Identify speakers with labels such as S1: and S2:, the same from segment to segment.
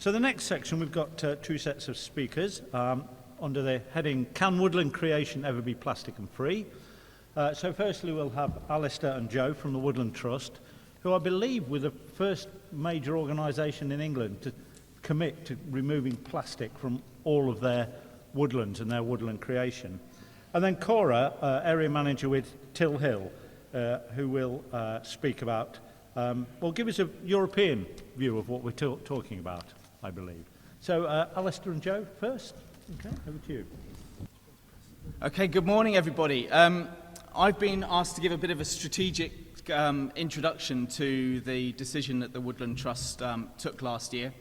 S1: So the next section, we've got two sets of speakers under the heading, Can Woodland Creation Ever Be Plastic and Free? So firstly, we'll have Alistair and Joe from the Woodland Trust, who I believe were the first major organisation in England to commit to removing plastic from all of their woodlands and their woodland creation. And then Cora, area manager with Till Hill, who will speak about, well, give us a European view of what we're talking about, I believe. So, Alistair and Joe first. Okay, over to you.
S2: Okay, good morning, everybody. I've been asked to give a bit of a strategic introduction to the decision that the Woodland Trust took last year.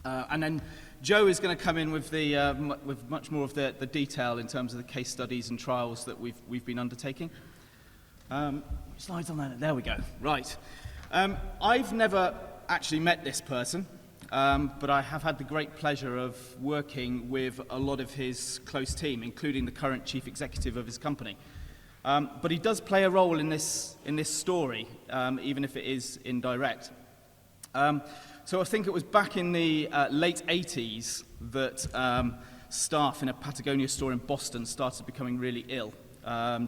S2: And then Joe is going to come in with with much more of the detail in terms of the case studies and trials that we've been undertaking. Slides on that. There we go. Right. I've never actually met this person, but I have had the great pleasure of working with a lot of his close team, including the current chief executive of his company. But he does play a role in this story, even if it is indirect. So I think it was back in the late 80s that staff in a Patagonia store in Boston started becoming really ill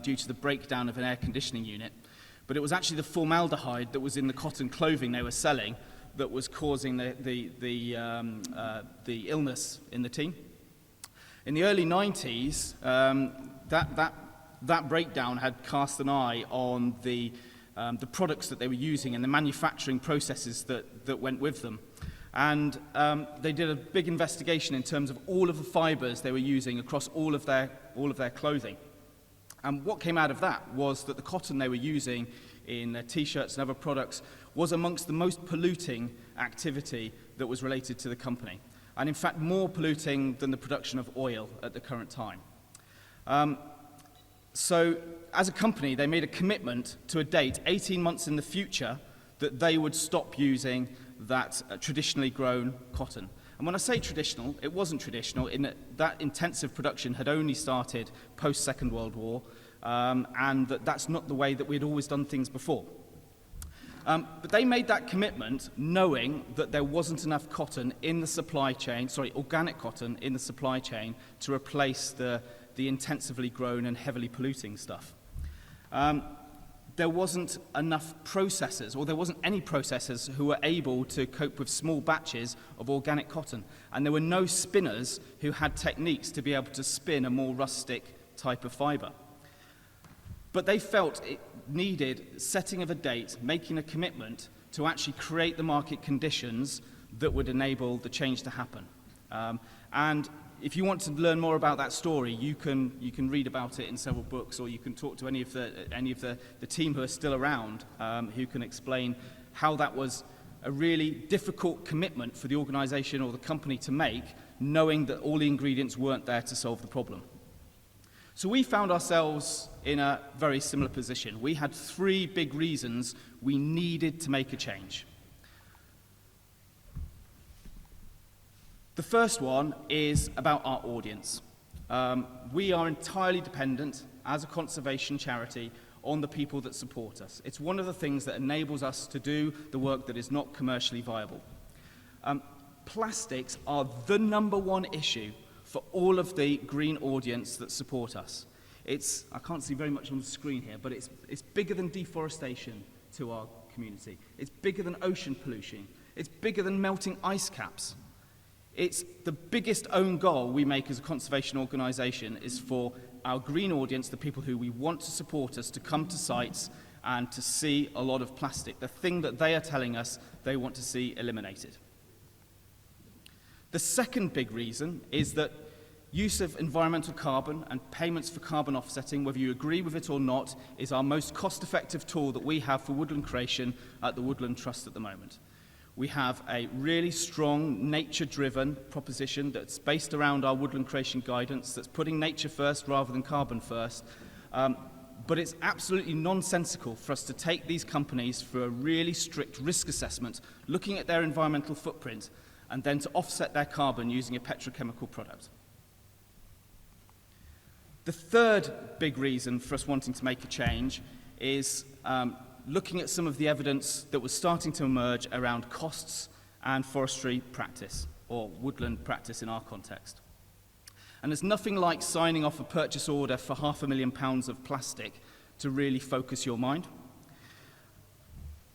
S2: due to the breakdown of an air conditioning unit. But it was actually the formaldehyde that was in the cotton clothing they were selling that was causing the illness in the team. In the early 90s, that breakdown had cast an eye on the products that they were using and the manufacturing processes that went with them. And they did a big investigation in terms of all of the fibers they were using across all of their clothing. And what came out of that was that the cotton they were using in their t-shirts and other products was amongst the most polluting activity that was related to the company. And in fact, more polluting than the production of oil at the current time. So, as a company, they made a commitment to a date, 18 months in the future, that they would stop using that traditionally grown cotton. And when I say traditional, it wasn't traditional in that intensive production had only started post-Second World War, and that's not the way that we'd always done things before. But they made that commitment knowing that there wasn't enough cotton in the supply chain, organic cotton in the supply chain to replace the intensively grown and heavily polluting stuff. There wasn't enough processors, or there wasn't any processors who were able to cope with small batches of organic cotton. And there were no spinners who had techniques to be able to spin a more rustic type of fiber. But they felt it needed setting of a date, making a commitment to actually create the market conditions that would enable the change to happen. And if you want to learn more about that story, you can read about it in several books, or you can talk to any of the team who are still around, who can explain how that was a really difficult commitment for the organisation or the company to make, knowing that all the ingredients weren't there to solve the problem. So we found ourselves in a very similar position. We had three big reasons we needed to make a change. The first one is about our audience. We are entirely dependent, as a conservation charity, on the people that support us. It's one of the things that enables us to do the work that is not commercially viable. Plastics are the number one issue for all of the green audience that support us. I can't see very much on the screen here, but it's bigger than deforestation to our community. It's bigger than ocean pollution. It's bigger than melting ice caps. It's the biggest own goal we make as a conservation organisation is for our green audience, the people who we want to support us, to come to sites and to see a lot of plastic, the thing that they are telling us they want to see eliminated. The second big reason is that use of environmental carbon and payments for carbon offsetting, whether you agree with it or not, is our most cost-effective tool that we have for woodland creation at the Woodland Trust at the moment. We have a really strong nature-driven proposition that's based around our woodland creation guidance, that's putting nature first rather than carbon first. But it's absolutely nonsensical for us to take these companies through a really strict risk assessment, looking at their environmental footprint, and then to offset their carbon using a petrochemical product. The third big reason for us wanting to make a change is looking at some of the evidence that was starting to emerge around costs and forestry practice. or woodland practice in our context. And there's nothing like signing off a purchase order for £500,000 of plastic to really focus your mind.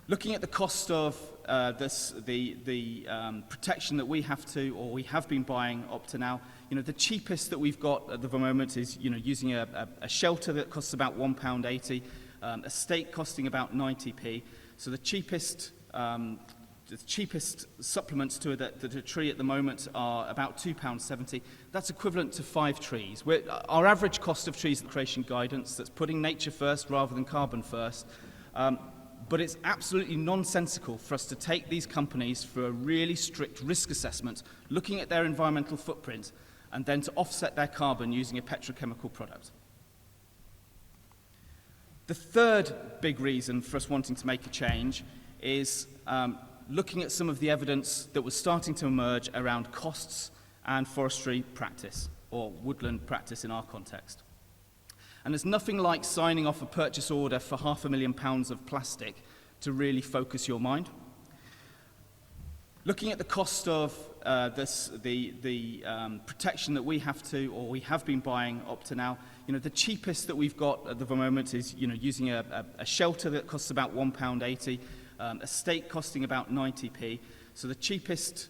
S2: Looking at the cost of the protection that we have been buying up to now, the cheapest that we've got at the moment is, using a shelter that costs about £1.80, a stake costing about 90p. So the cheapest supplements to a tree at the moment are about £2.70. That's equivalent to 5 trees. Our average cost of trees in the creation guidance, that's putting nature first rather than carbon first. But it's absolutely nonsensical for us to take these companies for a really strict risk assessment, looking at their environmental footprint, and then to offset their carbon using a petrochemical product. The third big reason for us wanting to make a change is looking at some of the evidence that was starting to emerge around costs and forestry practice, or woodland practice in our context. And there's nothing like signing off a purchase order for £500,000 of plastic to really focus your mind. Looking at the cost of the protection that we have been buying up to now, the cheapest that we've got at the moment is, using a shelter that costs about £1.80, a stake costing about 90p. So the cheapest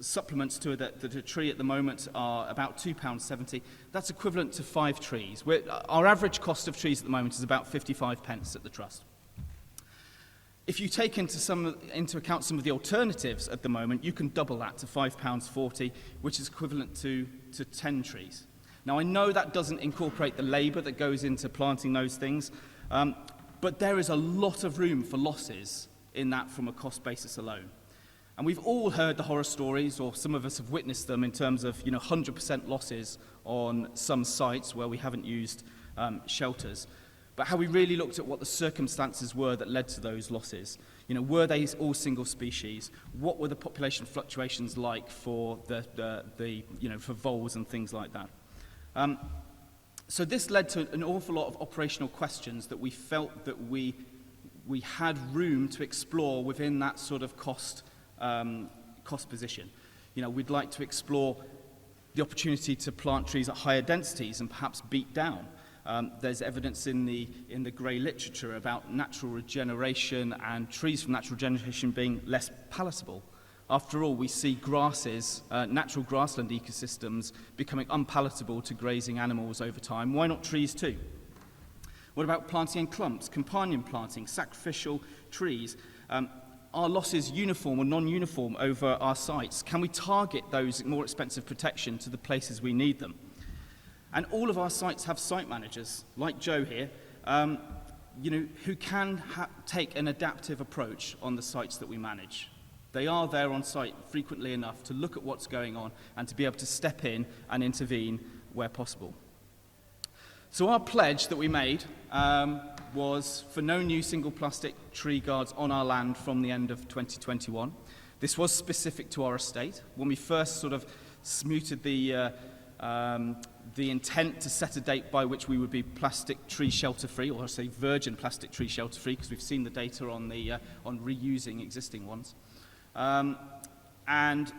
S2: supplements to a tree at the moment are about £2.70. That's equivalent to 5 trees. Our average cost of trees at the moment is about 55 pence at the Trust. If you take into account some of the alternatives at the moment, you can double that to £5.40, which is equivalent to 10 trees. Now, I know that doesn't incorporate the labour that goes into planting those things, but there is a lot of room for losses in that from a cost basis alone. And we've all heard the horror stories, or some of us have witnessed them, in terms of 100% losses on some sites where we haven't used shelters. But how we really looked at what the circumstances were that led to those losses. Were they all single species? What were the population fluctuations like for for voles and things like that? So this led to an awful lot of operational questions that we felt that we had room to explore within that sort of cost position. We'd like to explore the opportunity to plant trees at higher densities and perhaps beat down. There's evidence in the grey literature about natural regeneration and trees from natural regeneration being less palatable. After all, we see grasses, natural grassland ecosystems, becoming unpalatable to grazing animals over time. Why not trees too? What about planting in clumps, companion planting, sacrificial trees? Are losses uniform or non-uniform over our sites? Can we target those more expensive protection to the places we need them? And all of our sites have site managers, like Joe here, who can take an adaptive approach on the sites that we manage. They are there on site frequently enough to look at what's going on and to be able to step in and intervene where possible. So our pledge that we made was for no new single plastic tree guards on our land from the end of 2021. This was specific to our estate. When we first sort of mooted the intent to set a date by which we would be plastic tree shelter free, or I say virgin plastic tree shelter free, because we've seen the data on reusing existing ones. And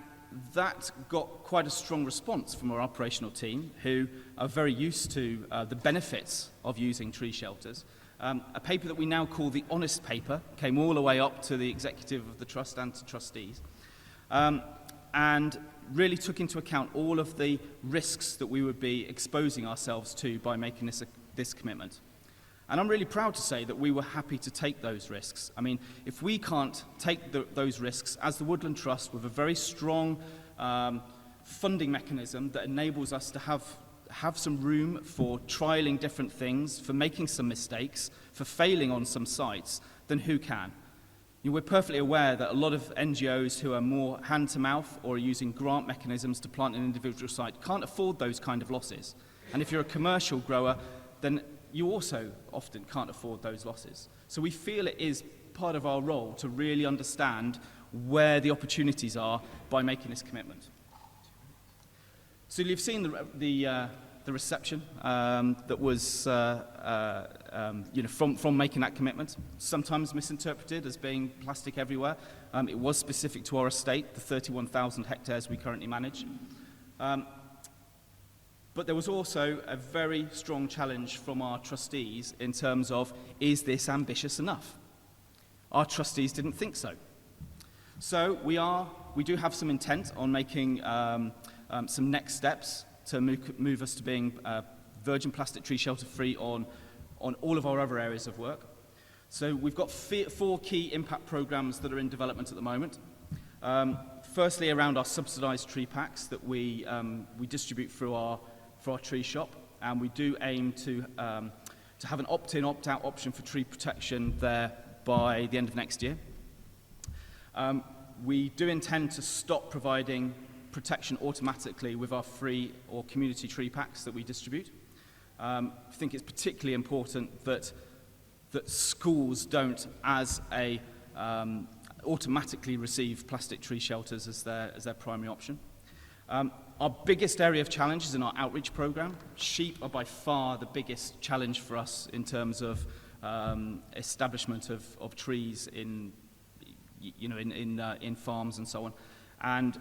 S2: that got quite a strong response from our operational team, who are very used to the benefits of using tree shelters. A paper that we now call the Honest Paper came all the way up to the executive of the Trust and to trustees, and really took into account all of the risks that we would be exposing ourselves to by making this commitment. And I'm really proud to say that we were happy to take those risks. I mean, if we can't take those risks as the Woodland Trust, with a very strong funding mechanism that enables us to have some room for trialling different things, for making some mistakes, for failing on some sites, then who can? We're perfectly aware that a lot of NGOs who are more hand-to-mouth or are using grant mechanisms to plant an individual site can't afford those kind of losses. And if you're a commercial grower, then you also often can't afford those losses. So we feel it is part of our role to really understand where the opportunities are by making this commitment. So you've seen the reception that was from making that commitment. Sometimes misinterpreted as being plastic everywhere. It was specific to our estate, the 31,000 hectares we currently manage. But there was also a very strong challenge from our trustees in terms of, is this ambitious enough? Our trustees didn't think so. So we do have some intent on making some next steps to move us to being virgin plastic tree shelter free on all of our other areas of work. So we've got 4 key impact programs that are in development at the moment. Firstly, around our subsidised tree packs that we distribute for our tree shop, and we do aim to have an opt-in, opt-out option for tree protection there by the end of next year. We do intend to stop providing protection automatically with our free or community tree packs that we distribute. I think it's particularly important that schools don't automatically receive plastic tree shelters as their primary option. Our biggest area of challenge is in our outreach program. Sheep are by far the biggest challenge for us in terms of establishment of trees in farms and so on. And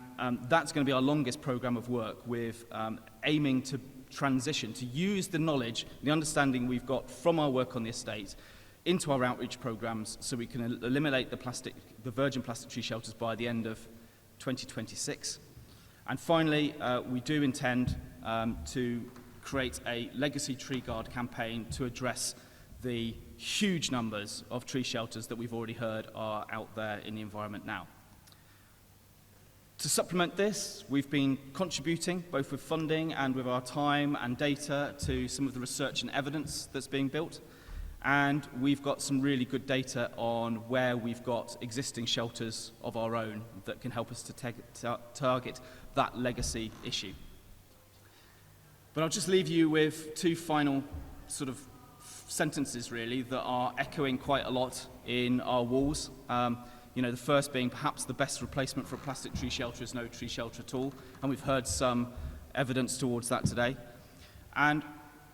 S2: that's going to be our longest program of work, with aiming to transition, to use the knowledge, the understanding we've got from our work on the estate into our outreach programs, so we can eliminate the virgin plastic tree shelters by the end of 2026. And finally, we do intend to create a legacy tree guard campaign to address the huge numbers of tree shelters that we've already heard are out there in the environment now. To supplement this, we've been contributing both with funding and with our time and data to some of the research and evidence that's being built. And we've got some really good data on where we've got existing shelters of our own that can help us to target that legacy issue. But I'll just leave you with 2 final sort of sentences, really, that are echoing quite a lot in our walls. The first being, perhaps the best replacement for a plastic tree shelter is no tree shelter at all, and we've heard some evidence towards that today. And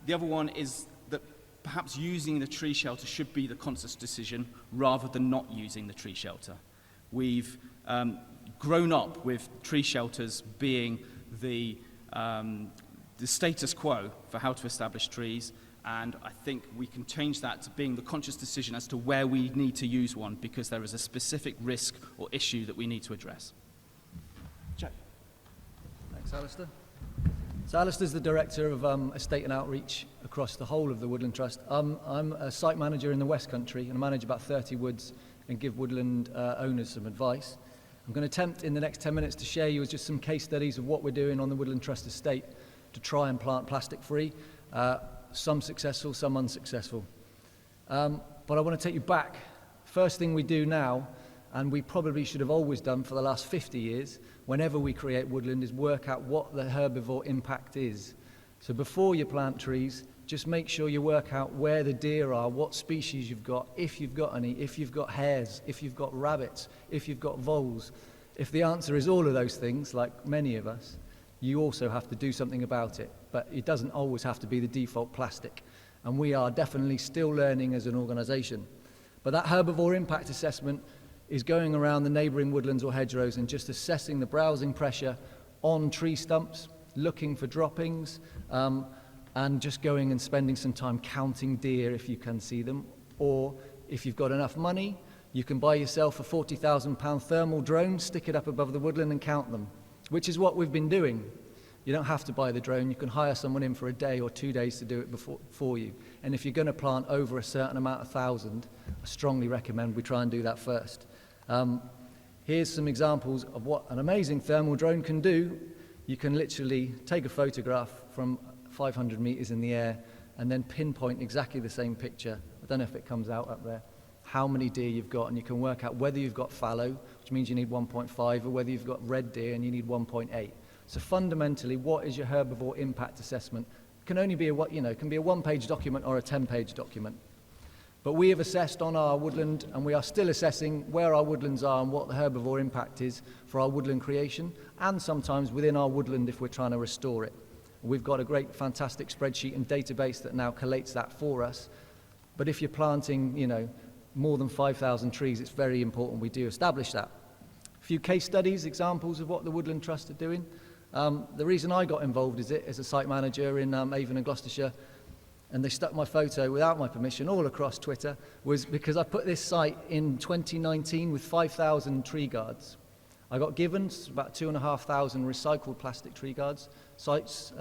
S2: the other one is that perhaps using the tree shelter should be the conscious decision rather than not using the tree shelter. We've grown up with tree shelters being the status quo for how to establish trees, and I think we can change that to being the conscious decision as to where we need to use one, because there is a specific risk or issue that we need to address. Joe.
S3: Thanks, Alistair. So Alistair's the Director of Estate and Outreach across the whole of the Woodland Trust. I'm a site manager in the West Country, and I manage about 30 woods and give woodland owners some advice. I'm going to attempt in the next 10 minutes to share you with just some case studies of what we're doing on the Woodland Trust estate to try and plant plastic free. Some successful, some unsuccessful. But I want to take you back. First thing we do now, and we probably should have always done for the last 50 years, whenever we create woodland, is work out what the herbivore impact is. So before you plant trees, just make sure you work out where the deer are, what species you've got, if you've got any, if you've got hares, if you've got rabbits, if you've got voles. If the answer is all of those things, like many of us, you also have to do something about it. But it doesn't always have to be the default plastic. And we are definitely still learning as an organisation. But that herbivore impact assessment is going around the neighbouring woodlands or hedgerows and just assessing the browsing pressure on tree stumps, looking for droppings, and just going and spending some time counting deer if you can see them. Or if you've got enough money, you can buy yourself a £40,000 thermal drone, stick it up above the woodland and count them, which is what we've been doing. You don't have to buy the drone. You can hire someone in for a day or 2 days to do it for you. And if you're going to plant over a certain amount of thousand, I strongly recommend we try and do that first. Here's some examples of what an amazing thermal drone can do. You can literally take a photograph from 500 meters in the air and then pinpoint exactly the same picture. I don't know if it comes out up there, how many deer you've got, and you can work out whether you've got fallow, which means you need 1.5, or whether you've got red deer and you need 1.8. So fundamentally, what is your herbivore impact assessment? It can only be it can be a 1-page document or a 10-page document. But we have assessed on our woodland, and we are still assessing where our woodlands are and what the herbivore impact is for our woodland creation, and sometimes within our woodland if we're trying to restore it. We've got a great, fantastic spreadsheet and database that now collates that for us. But if you're planting, more than 5,000 trees, it's very important we do establish that. A few case studies, examples of what the Woodland Trust are doing. The reason I got involved as a site manager in Avon and Gloucestershire, and they stuck my photo without my permission all across Twitter, was because I put this site in 2019 with 5,000 tree guards. I got given about 2,500 recycled plastic tree guards, guards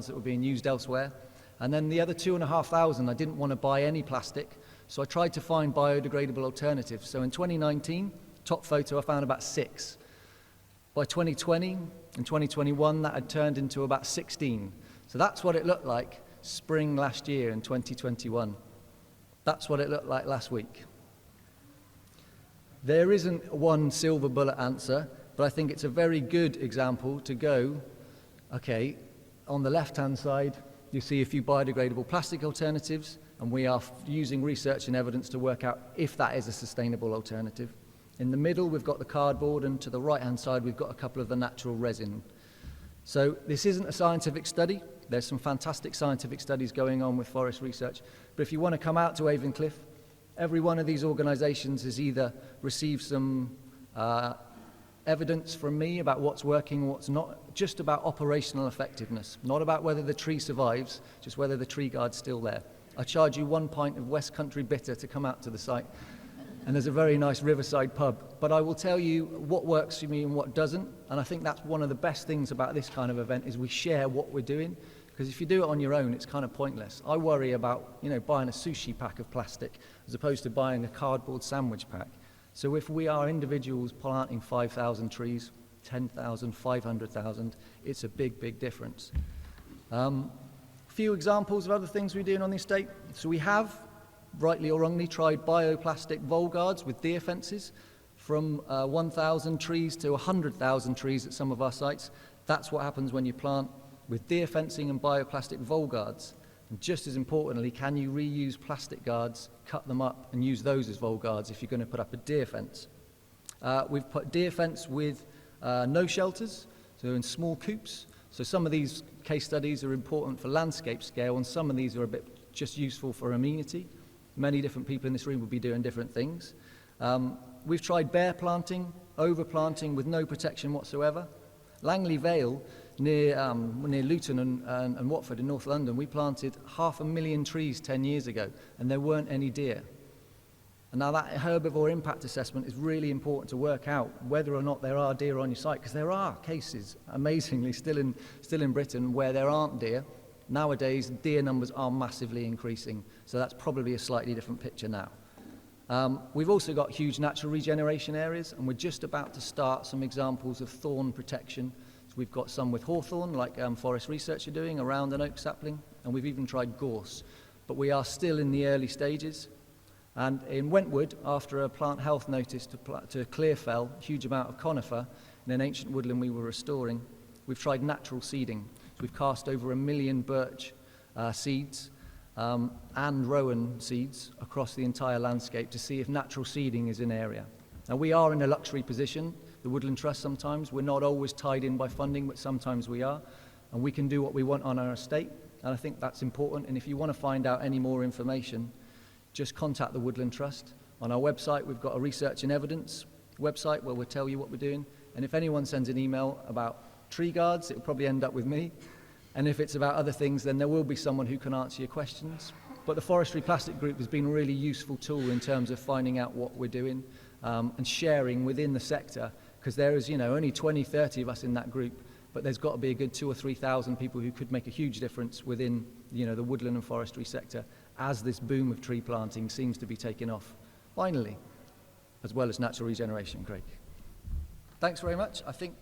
S3: that were being used elsewhere. And then the other 2,500, I didn't want to buy any plastic, so I tried to find biodegradable alternatives. So in 2019, top photo, I found about 6. By 2020 and 2021, that had turned into about 16. So that's what it looked like spring last year in 2021. That's what it looked like last week. There isn't one silver bullet answer, but I think it's a very good example to go, okay, on the left-hand side, you see a few biodegradable plastic alternatives, and we are using research and evidence to work out if that is a sustainable alternative. In the middle, we've got the cardboard, and to the right-hand side, we've got a couple of the natural resin. So this isn't a scientific study. There's some fantastic scientific studies going on with forest research. But if you want to come out to Avon, every one of these organisations has either received some evidence from me about what's working and what's not, just about operational effectiveness, not about whether the tree survives, just whether the tree guard's still there. I charge you 1 pint of West Country bitter to come out to the site, and there's a very nice riverside pub. But I will tell you what works for me and what doesn't, and I think that's one of the best things about this kind of event is we share what we're doing, because if you do it on your own, it's kind of pointless. I worry about, buying a sushi pack of plastic as opposed to buying a cardboard sandwich pack. So if we are individuals planting 5,000 trees, 10,000, 500,000, it's a big, big difference. Few examples of other things we're doing on the estate. So we have, rightly or wrongly, tried bioplastic vole guards with deer fences from 1,000 trees to 100,000 trees at some of our sites. That's what happens when you plant with deer fencing and bioplastic vole guards. And just as importantly, can you reuse plastic guards, cut them up and use those as vole guards if you're going to put up a deer fence? We've put deer fence with no shelters, so in small coops. So some of these case studies are important for landscape scale, and some of these are a bit just useful for amenity. Many different people in this room will be doing different things. We've tried bare planting, overplanting with no protection whatsoever. Langley Vale, near Luton and Watford in North London, we planted 500,000 trees 10 years ago, and there weren't any deer. And now that herbivore impact assessment is really important to work out whether or not there are deer on your site, because there are cases, amazingly, still in Britain where there aren't deer. Nowadays, deer numbers are massively increasing, so that's probably a slightly different picture now. We've also got huge natural regeneration areas, and we're just about to start some examples of thorn protection. So we've got some with hawthorn, like Forest Research are doing, around an oak sapling, and we've even tried gorse. But we are still in the early stages. And in Wentwood, after a plant health notice to clear fell, a huge amount of conifer in an ancient woodland we were restoring, we've tried natural seeding. So we've cast over 1 million birch seeds and rowan seeds across the entire landscape to see if natural seeding is in area. Now we are in a luxury position, the Woodland Trust sometimes. We're not always tied in by funding, but sometimes we are. And we can do what we want on our estate. And I think that's important. And if you want to find out any more information, just contact the Woodland Trust. On our website, we've got a research and evidence website where we'll tell you what we're doing. And if anyone sends an email about tree guards, it will probably end up with me. And if it's about other things, then there will be someone who can answer your questions. But the Forestry Plastic Group has been a really useful tool in terms of finding out what we're doing and sharing within the sector, because there is, only 20, 30 of us in that group, but there's got to be a good 2,000 or 3,000 people who could make a huge difference within, the woodland and forestry sector as this boom of tree planting seems to be taking off, finally, as well as natural regeneration, Craig. Thanks very much. I think